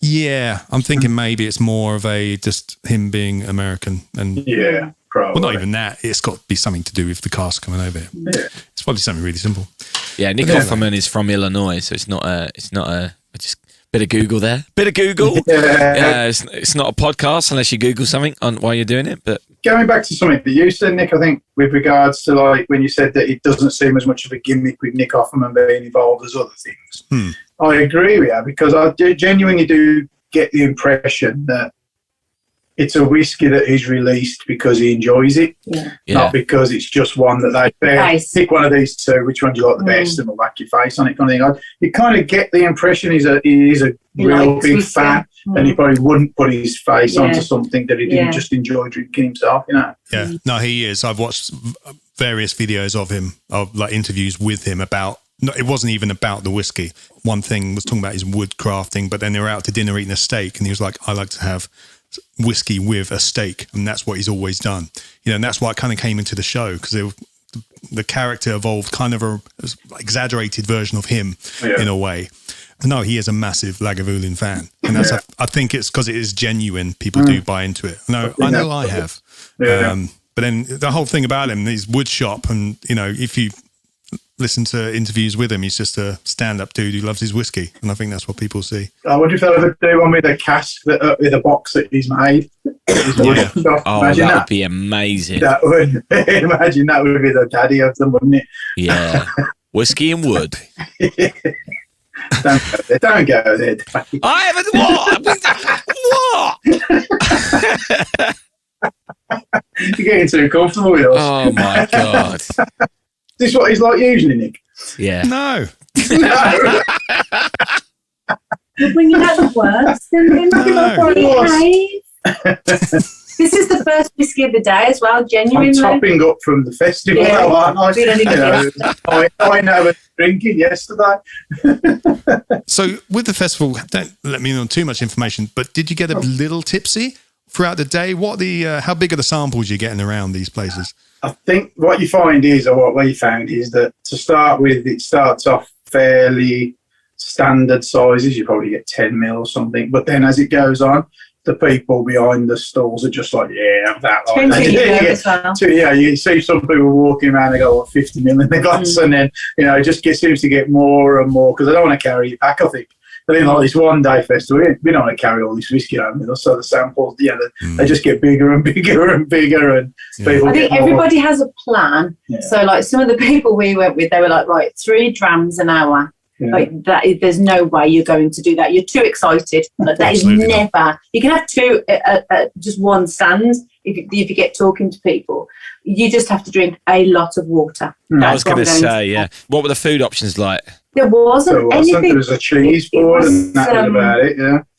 Yeah, I'm thinking maybe it's more of just him being American. And Yeah, probably. well, not even that. It's got to be something to do with the cast coming over here. Yeah. It's probably something really simple. Yeah, Nick Offerman is from Illinois, so it's not a just bit of Google there. Bit of Google. Yeah. It's not a podcast unless you Google something while you're doing it. But Going back to something that you said, Nick, I think with regards to like when you said that it doesn't seem as much of a gimmick with Nick Offerman being involved as other things. I agree with you because I genuinely do get the impression that it's a whiskey that he's released because he enjoys it, not because it's just one that they pick one of these two, which one do you like the best, and we'll whack your face on it kind of thing. You kind of get the impression he is a real big fan, and he probably wouldn't put his face onto something that he didn't just enjoy drinking himself, you know. Yeah, no, he is. I've watched various videos of him, of like interviews with him about. No, it wasn't even about the whiskey. One thing was talking about his wood crafting, but then they were out to dinner eating a steak, and he was like, "I like to have whiskey with a steak," and that's what he's always done. You know, and that's why it kind of came into the show because the character evolved kind of a exaggerated version of him in a way. No, he is a massive Lagavulin fan, and that's I think it's because it is genuine. People do buy into it. No, I know I have. But then the whole thing about him, his wood shop, and you know, if you listen to interviews with him, he's just a stand-up dude who loves his whiskey, and I think that's what people see. I wonder if they'll ever do one with a cask with a box that he's made. Oh, that would be amazing. Imagine that would be the daddy of them, wouldn't it? Yeah, whiskey and wood. Don't go there. I haven't. What? You're getting too comfortable with us. Oh my god. Is this what he's like usually, Nick? Yeah. No. You're bringing out the worst. This is the first whiskey of the day as well, genuinely. I'm topping up from the festival, aren't I? I know I was drinking yesterday. So with the festival, don't let me know too much information, but did you get a little tipsy throughout the day? How big are the samples you're getting around these places? I think what you find is, or what we found is that to start with, it starts off fairly standard sizes. You probably get 10 mil or something, but then as it goes on, the people behind the stalls are just like, have that. You see some people walking around, they go 50 mil in the glass, and then it just seems to get more and more because they don't want to carry it back, I think. But then, like this one-day festival, we don't want to carry all this whiskey home with us, so the samples, they just get bigger and bigger and bigger, and people. I think everybody has a plan. Yeah. So, like some of the people we went with, they were like, right, 3 drams an hour. Yeah. Like that, there's no way you're going to do that. You're too excited. Like, that is never. Not. You can have 2 at just one stand if you get talking to people. You just have to drink a lot of water. I was going to say, What were the food options like? There wasn't anything. There was a cheese board, and that was about it.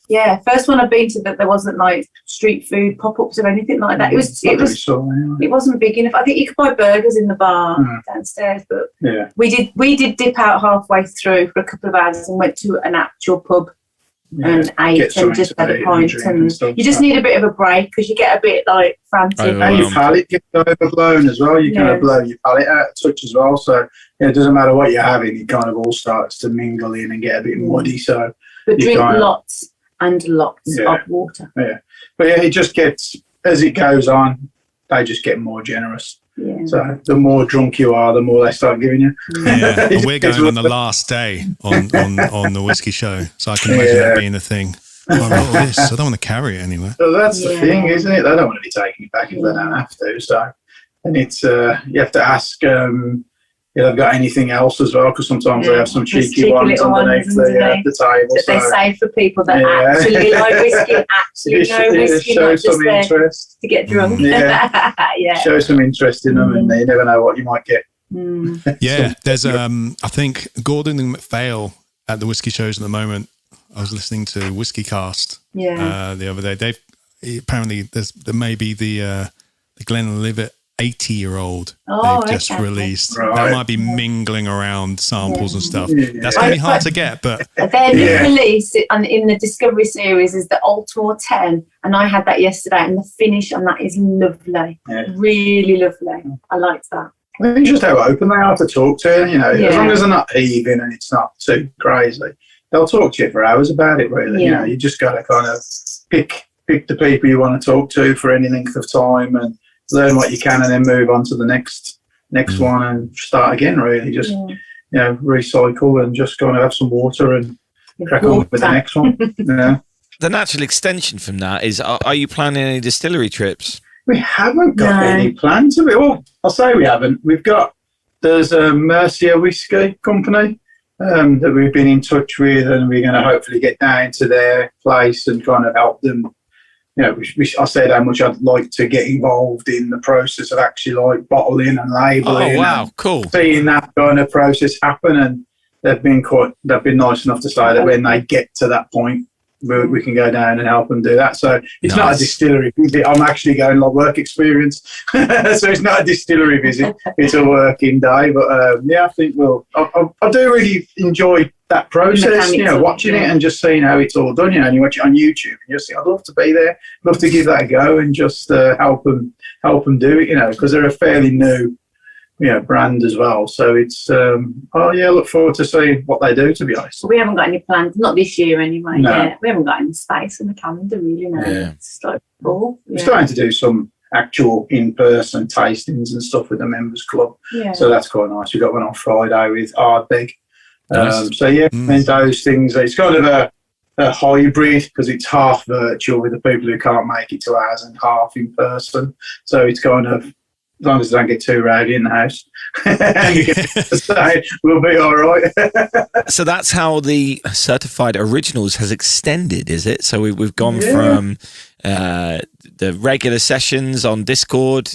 Yeah, first one I've been to that there wasn't like street food pop-ups or anything like that. It wasn't big enough. I think you could buy burgers in the bar downstairs, but we did dip out halfway through for a couple of hours and went to an actual pub and ate and just had a pint. And you just need a bit of a break because you get a bit like frantic. And your palate gets overblown as well. You kind of blow your palate out a touch as well. So it doesn't matter what you're having, it kind of all starts to mingle in and get a bit muddy. So, but drink lots and lots of water. Yeah, but it just gets, as it goes on, they just get more generous. Yeah. So the more drunk you are, the more they start giving you. Yeah, and we're going on the last day on the Whisky Show, so I can imagine that being the thing. I've got all this, I don't want to carry it anywhere. So that's the thing, isn't it? They don't want to be taking it back if they don't have to. So, and it's you have to ask. if I've got anything else as well, because sometimes I have some cheeky ones little underneath the table. That they say for people that actually like whiskey and actually know whiskey, show not some just interest. to get drunk. Show some interest in them, and you never know what you might get. Yeah, there's I think Gordon and MacPhail at the Whisky Shows at the moment. I was listening to Whiskey Cast the other day. Apparently there may be the Glenlivet 80-year-old they've just released. Right. That might be mingling around samples and stuff. That's going to be hard to get, but their new release in the Discovery series is the Baltimore 10, and I had that yesterday, and the finish on that is lovely, really lovely. I liked that. I think it's just how open they are to talk to, as long as they're not heaving and it's not too crazy, they'll talk to you for hours about it, really. You just got to kind of pick the people you want to talk to for any length of time and learn what you can, and then move on to the next one and start again, really. Just, recycle and just kind of have some water and crack on with the next one. The natural extension from that is, are you planning any distillery trips? We haven't got any plans of it. Well, I'll say we haven't. There's a Mercia Whiskey Company that we've been in touch with, and we're going to hopefully get down to their place and kind of help them. I said how much I'd like to get involved in the process of actually like bottling and labelling. Oh, wow, cool. Seeing that kind of process happen, and they've been nice enough to say that when they get to that point, we can go down and help them do that. So it's not a distillery visit. I'm actually going like work experience. So it's not a distillery visit. It's a working day. But I think I do really enjoy that process, watching it and just seeing how it's all done, and you watch it on YouTube and you just think, I'd love to be there, love to give that a go and just help them do it, because they're a fairly new brand as well. So it's look forward to seeing what they do, to be honest. We haven't got any plans, not this year anyway. No. We haven't got any space in the calendar, really. No, it's like full. We're starting to do some actual in-person tastings and stuff with the members club. So that's quite nice. We got one on Friday with Ardbeg. Nice. And those things, it's kind of a hybrid, because it's half virtual with the people who can't make it to ours and half in person. So it's kind of, as long as they don't get too rowdy in the house, we'll be all right. So that's how the certified originals has extended, is it? So we've gone from the regular sessions on Discord,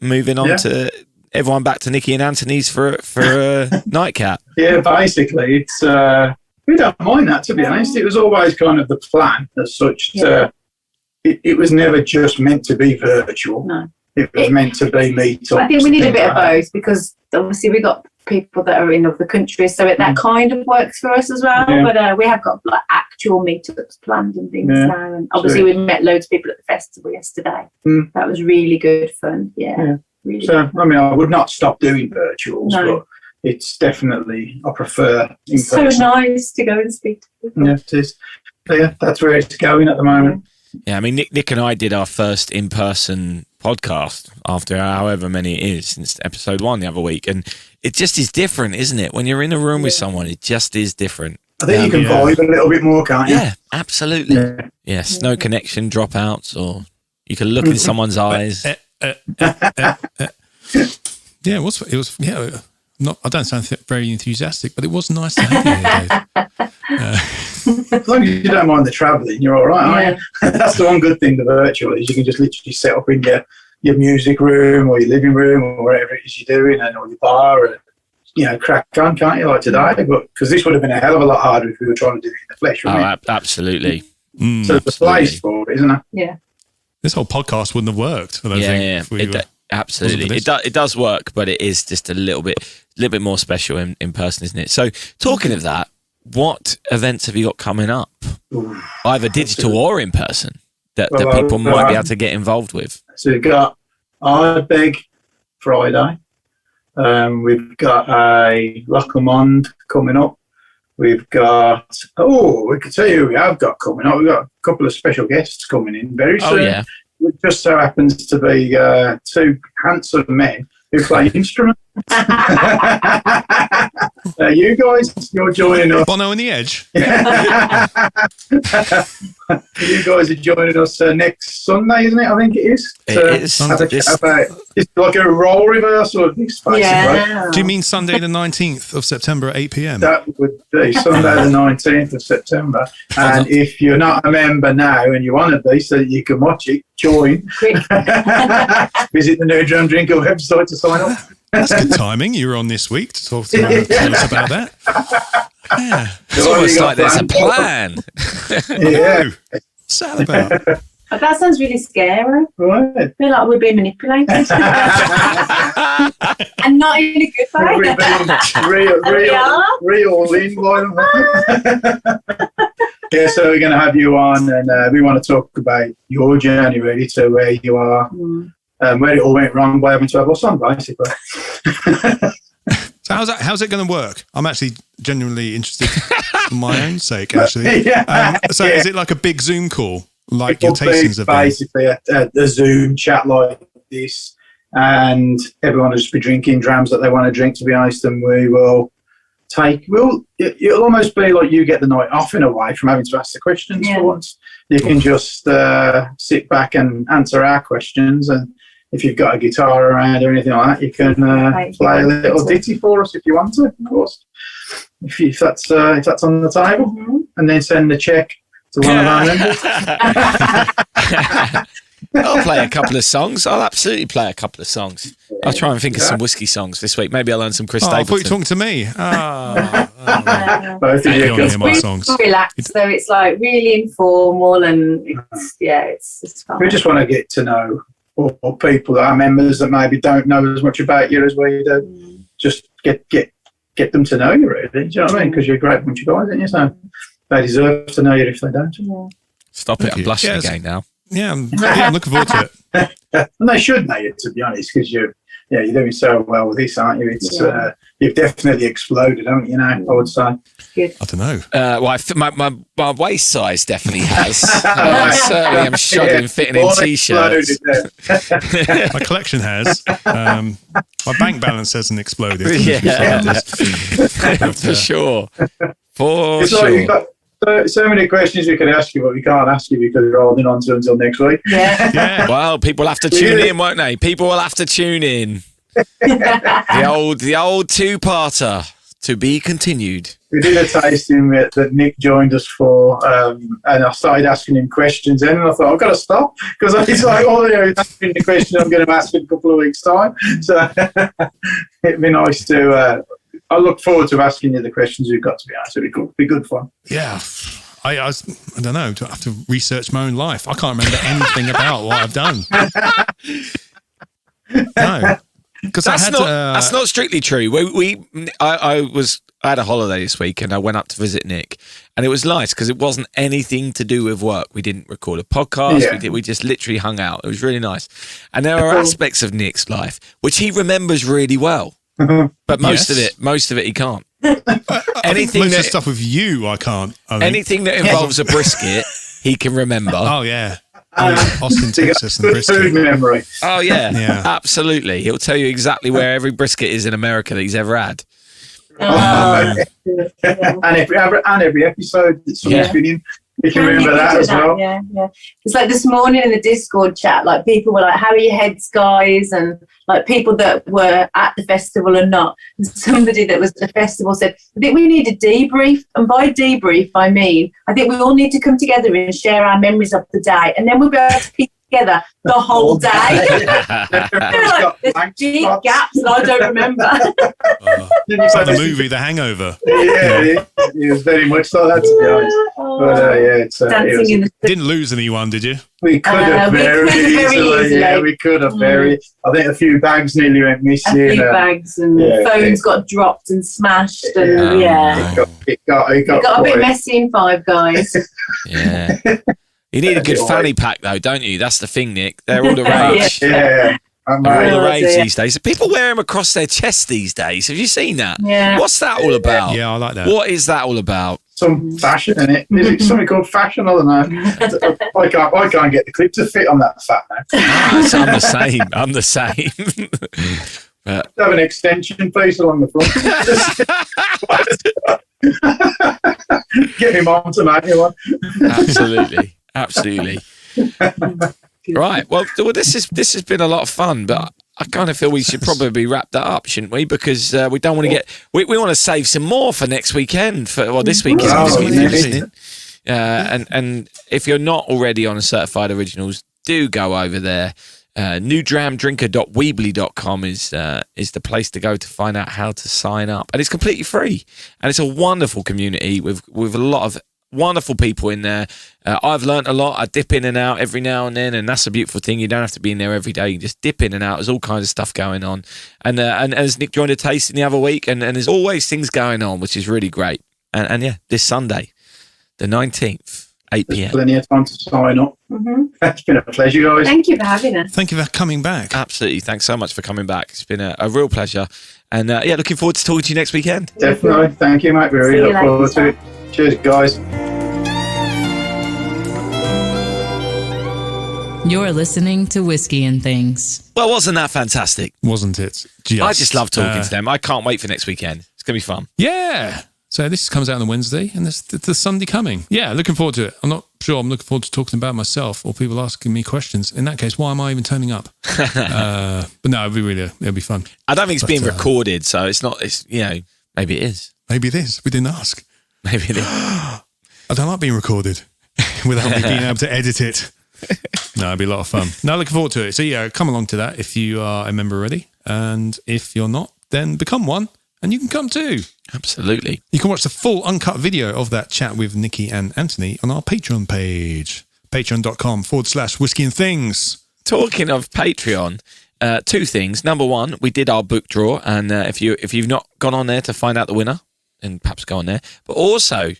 moving on to everyone back to Nicky and Anthony's for a nightcap. Yeah, basically, it's we don't mind that, to be honest. It was always kind of the plan as such. It was never just meant to be virtual. No. It was meant to be meetups. I think we need a bit of both, because obviously we got people that are in other countries, so that kind of works for us as well. But we have got like actual meetups planned and things now, and obviously we met loads of people at the festival yesterday. That was really good fun. Really. So I mean, I would not stop doing virtuals, but it's definitely, I prefer in person. It's so nice to go and speak to people. Yeah, it is. That's where it's going at the moment. Yeah, I mean, Nick and I did our first in-person podcast after however many it is since episode 1 the other week, and it just is different, isn't it? When you're in a room with someone, it just is different. I think you can vibe a little bit more, can't you? Yeah, absolutely. Yeah. Yes, no connection dropouts, or you can look in someone's eyes. It was. Not. I don't sound very enthusiastic, but it was nice to have you here, Dave. As long as you don't mind the travelling, you're all right, aren't you? That's the one good thing, the virtual, is you can just literally set up in your music room or your living room or wherever it is you're doing, or your bar, and crack on, can't you, like today? But because this would have been a hell of a lot harder if we were trying to do it in the flesh, wouldn't it? Absolutely. So there's a place for it, isn't there? Yeah. This whole podcast wouldn't have worked. I don't think. Absolutely, it does work, but it is just a little bit more special in person, isn't it? So, talking of that, what events have you got coming up, either digital or in person, that people might be able to get involved with? So we've got Ardbeg Friday. We've got a Lockermond coming up. We've got, we can tell you we have got coming up. We've got a couple of special guests coming in very soon. Oh, yeah. It just so happens to be two handsome men who play instruments. You guys, you're joining us. Bono on the Edge. You guys are joining us next Sunday, isn't it? I think it is. It is. It's like a role reversal of this, basically. Yeah. Do you mean Sunday the 19th of September at 8 p.m? That would be Sunday the 19th of September. And if you're not a member now and you want to be so that you can watch it, join. Visit the new Dram Drinker website to sign up. That's good timing. You were on this week to talk to tell us about that. Yeah. It's almost like there's a plan. Yeah. What's that about? That sounds really scary. Right. I feel like we're being manipulated. And not in a good way. Real in, yeah, so we're going to have you on, and we want to talk about your journey, really, to where you are, where it all went wrong by having to have us on, basically. So how's it going to work? I'm actually genuinely interested for my own sake, actually. So is it like a big Zoom call, like your tastings have been? Basically a Zoom chat like this, and everyone will just be drinking drams that they want to drink, to be honest, and we will it'll almost be like you get the night off in a way from having to ask the questions for once. You can just sit back and answer our questions, and if you've got a guitar around or anything like that, you can play a little ditty for us if you want to, of course. If that's on the table, and then send the check to one of our members. I'll play a couple of songs. I'll absolutely play a couple of songs. I'll try and think of some whiskey songs this week. Maybe I'll learn some Chris I Stapleton. thought you were talking to me. Both of you Hear my songs. Relaxed, so it's like really informal, and it's fun. We just want to get to know or people that are members that maybe don't know as much about you as we do. Just get them to know you, really. Do you know what I mean? Because you're a great bunch of guys, aren't you? So they deserve to know you if they don't. Stop it! I'm blushing again now. Yeah, I'm looking forward to it. And they should know you, to be honest, because you're doing so well with this, aren't you? It's you've definitely exploded, haven't you? Now, I would say. I don't know. Well, my waist size definitely has. I certainly am struggling fitting in t-shirts. My collection has. My bank balance hasn't exploded. For sure. For it's sure. Like you've got so many questions we could ask you, but we can't ask you because we're holding on to until next week. Yeah. Well, people will have to tune in, won't they? People will have to tune in. The old two-parter to be continued. We did a tasting that Nick joined us for, and I started asking him questions, and I thought I've got to stop because he's like, asking the question I'm going to ask in a couple of weeks' time. So it'd be nice to. I look forward to asking you the questions you've got, to be honest. It'd be good fun. Yeah. I don't know. Do I have to research my own life? I can't remember anything about what I've done. No. Because that's not strictly true. I had a holiday this week and I went up to visit Nick, and it was nice because it wasn't anything to do with work. We didn't record a podcast. We just literally hung out. It was really nice. And there are aspects of Nick's life which he remembers really well. But most of it he can't. Anything most of the stuff with you, I can't. Anything that involves a brisket, he can remember. Oh yeah, Austin, Texas, and brisket. Food memory. Oh yeah, absolutely. He'll tell you exactly where every brisket is in America that he's ever had. And every episode that someone's been in. You can remember that as well. Yeah. It's like this morning in the Discord chat, like people were like, "How are your heads, guys?" And like people that were at the festival and not. And somebody that was at the festival said, "I think we need a debrief." And by debrief, I mean I think we all need to come together and share our memories of the day, and then we'll be able to piece together the whole day. Like, there's big gaps that I don't remember. It's like the movie The Hangover. Yeah, it was very much like that, to be honest. But Dancing in the didn't lose anyone, did you? We could have very easily. Yeah, we could have very. I think a few bags nearly went missing. A few bags and phones got dropped and smashed, and it got a bit messy in Five Guys. Yeah. You need a good fanny pack, though, don't you? That's the thing, Nick. They're all the rage. Yeah. They're all the rage these days. People wear them across their chest these days. Have you seen that? Yeah. What's that all about? Yeah, I like that. What is that all about? Some fashion in it. Is it something called fashion? I don't know. I can't get the clip to fit on that fat now. I'm the same. Have an extension piece along the front. Get him on to make one. Absolutely. Right. Well, this has been a lot of fun, but I kind of feel we should probably wrap that up, shouldn't we? Because we don't want to we want to save some more for next weekend. This weekend. And if you're not already on a Certified Originals, do go over there. newdramdrinker.weebly.com is the place to go to find out how to sign up, and it's completely free, and it's a wonderful community with a lot of wonderful people in there. I've learnt a lot. I dip in and out every now and then, and that's a beautiful thing. You don't have to be in there every day. You just dip in and out. There's all kinds of stuff going on, and as Nick joined a tasting the other week, and there's always things going on, which is really great. And yeah, this Sunday, the 19th, 8 p.m. Plenty of time to sign up. Mm-hmm. It's been a pleasure, guys. Thank you for having us. Thank you for coming back. Absolutely. Thanks so much for coming back. It's been a real pleasure. And looking forward to talking to you next weekend. Definitely. Thank you, mate. We really look forward to it. Cheers, guys. You're listening to Whiskey and Things. Well, wasn't that fantastic? Wasn't it? I just love talking to them. I can't wait for next weekend. It's going to be fun. Yeah. So this comes out on a Wednesday, and there's the Sunday coming. Yeah, looking forward to it. I'm not sure I'm looking forward to talking about myself or people asking me questions. In that case, why am I even turning up? But no, it'll be fun. I don't think it's being recorded, so it's not. It's maybe it is. Maybe it is. We didn't ask. Maybe it is. I don't like being recorded without me being able to edit it. No, it'd be a lot of fun. No, looking forward to it. So yeah, come along to that if you are a member already, and if you're not, then become one, and you can come too. Absolutely. You can watch the full uncut video of that chat with Nicky and Anthony on our Patreon page, patreon.com/whiskey and things. Talking of Patreon, two things. Number one, we did our book draw, and if you've not gone on there to find out the winner, then perhaps go on there. But also,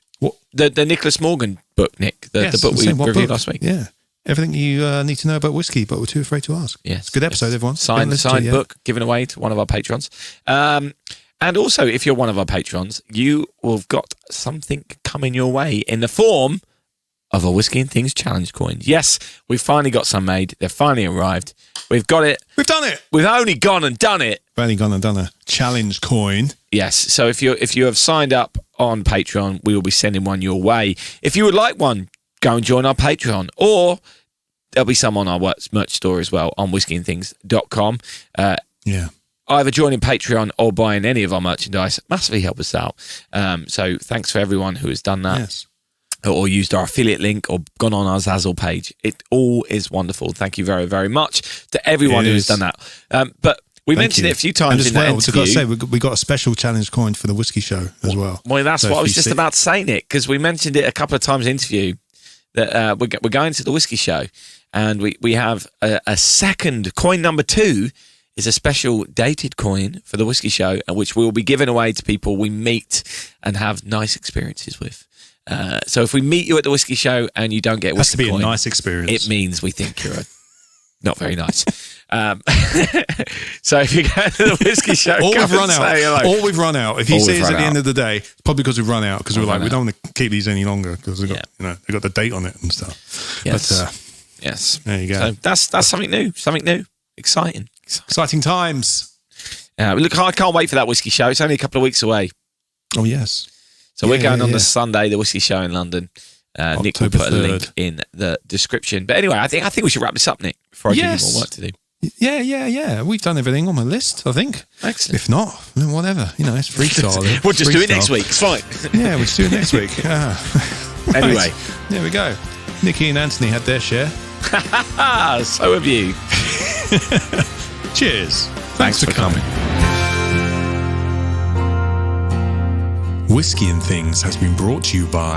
the Nicholas Morgan book, Nick, the book we reviewed last week. Yeah. Everything you need to know about whiskey, but we're too afraid to ask. Yes. It's a good episode, everyone. Signed book given away to one of our patrons. And also, if you're one of our patrons, you will have got something coming your way in the form of a Whiskey and Things challenge coin. Yes, we've finally got some made. They've finally arrived. We've got it. We've done it. We've only gone and done it. We've only gone and done a challenge coin. Yes. So if you have signed up on Patreon, we will be sending one your way. If you would like one, go and join our Patreon, or there'll be some on our merch store as well on whiskeyandthings.com. Yeah. Either joining Patreon or buying any of our merchandise massively help us out. So thanks for everyone who has done that. Yes. Or used our affiliate link or gone on our Zazzle page. It all is wonderful. Thank you very, very much to everyone who has done that. But we mentioned it a few times in that interview. I've got to say, we got a special challenge coin for the Whisky Show as well. Well, that's what I was just about to say, Nick, because we mentioned it a couple of times in the interview that we're going to the Whisky Show, and we have a second coin. Number 2 is a special dated coin for the Whisky Show, which we will be giving away to people we meet and have nice experiences with. So if we meet you at the Whisky Show and you don't get a whiskey coin, a nice experience. It means we think you're not very nice. So if you go to the Whiskey Show, All we've run out. If you see us at the end of the day, it's probably because we've run out, because we don't want to keep these any longer because they've got they've got the date on it and stuff. Yes. But, yes. There you go. So that's something new. Exciting times. Look, I can't wait for that Whisky Show. It's only a couple of weeks away. Oh yes. So we're going on the Sunday, the Whisky Show in London. Nick will put a link in the description. But anyway, I think we should wrap this up, Nick, before I give you more work to do. Yeah. We've done everything on my list, I think. Excellent. If not, then whatever. It's freestyle. We'll just do it next week. It's fine. Yeah, we'll just do it next week. Anyway. There we go. Nicky and Anthony had their share. So have you. Cheers. Thanks for coming. Whiskey and Things has been brought to you by